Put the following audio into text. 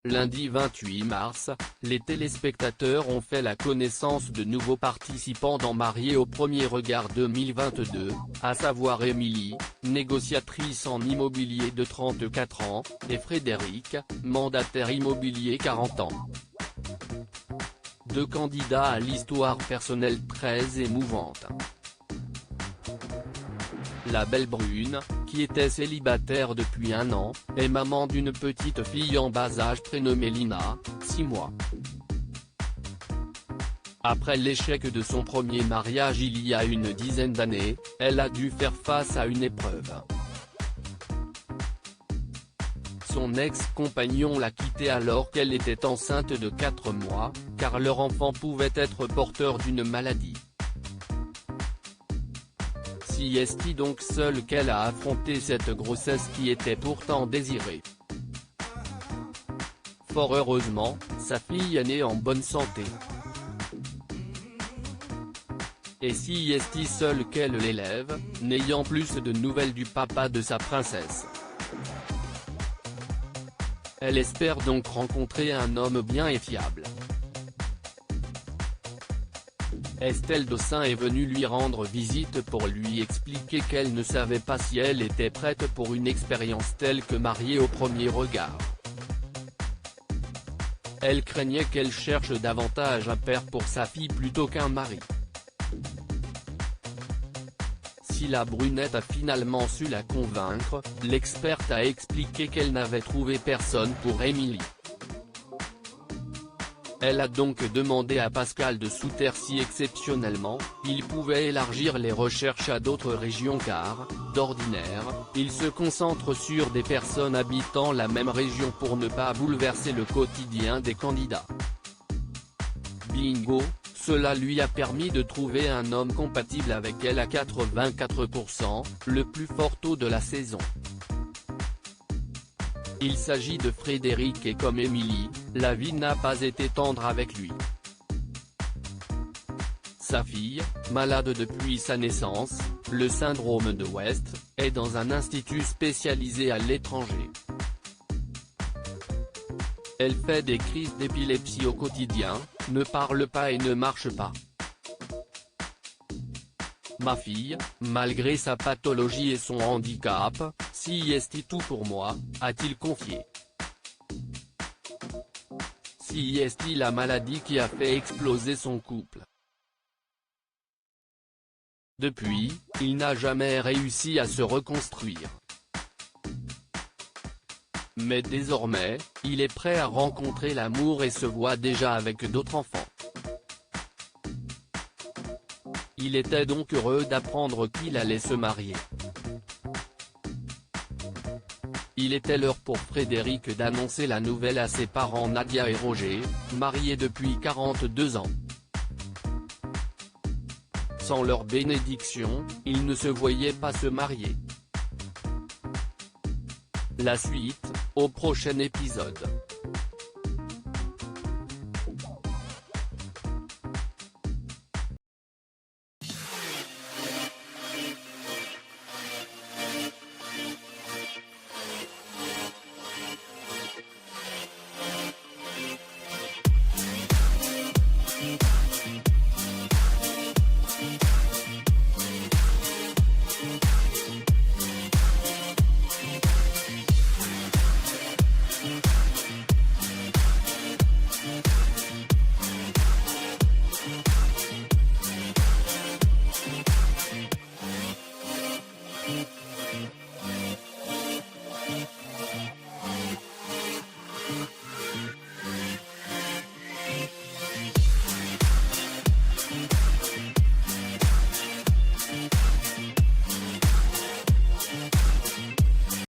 Lundi 28 mars, les téléspectateurs ont fait la connaissance de nouveaux participants dans Mariés au premier regard 2022, à savoir Émilie, négociatrice en immobilier de 34 ans, et Frédéric, mandataire immobilier 40 ans. Deux candidats à l'histoire personnelle très émouvante. La belle brune, qui était célibataire depuis 1 an, est maman d'une petite fille en bas âge prénommée Lina, 6 mois. Après l'échec de son premier mariage il y a une dizaine d'années, elle a dû faire face à une épreuve. Son ex-compagnon l'a quittée alors qu'elle était enceinte de 4 mois, car leur enfant pouvait être porteur d'une maladie. Si est donc seule qu'elle a affronté cette grossesse qui était pourtant désirée. Fort heureusement, sa fille est née en bonne santé. Et si est seule qu'elle l'élève, n'ayant plus de nouvelles du papa de sa princesse. Elle espère donc rencontrer un homme bien et fiable. Estelle Dossin est venue lui rendre visite pour lui expliquer qu'elle ne savait pas si elle était prête pour une expérience telle que Mariés au premier regard. Elle craignait qu'elle cherche davantage un père pour sa fille plutôt qu'un mari. Si la brunette a finalement su la convaincre, l'experte a expliqué qu'elle n'avait trouvé personne pour Émilie. Elle a donc demandé à Pascal de Souter si exceptionnellement, il pouvait élargir les recherches à d'autres régions car, d'ordinaire, il se concentre sur des personnes habitant la même région pour ne pas bouleverser le quotidien des candidats. Bingo, cela lui a permis de trouver un homme compatible avec elle à 84%, le plus fort taux de la saison. Il s'agit de Frédéric et comme Émilie, la vie n'a pas été tendre avec lui. Sa fille, malade depuis sa naissance, le syndrome de West, est dans un institut spécialisé à l'étranger. Elle fait des crises d'épilepsie au quotidien, ne parle pas et ne marche pas. Ma fille, malgré sa pathologie et son handicap, si est tout pour moi, a-t-il confié. Si est la maladie qui a fait exploser son couple. Depuis, il n'a jamais réussi à se reconstruire. Mais désormais, il est prêt à rencontrer l'amour et se voit déjà avec d'autres enfants. Il était donc heureux d'apprendre qu'il allait se marier. Il était l'heure pour Frédéric d'annoncer la nouvelle à ses parents Nadia et Roger, mariés depuis 42 ans. Sans leur bénédiction, ils ne se voyaient pas se marier. La suite, au prochain épisode.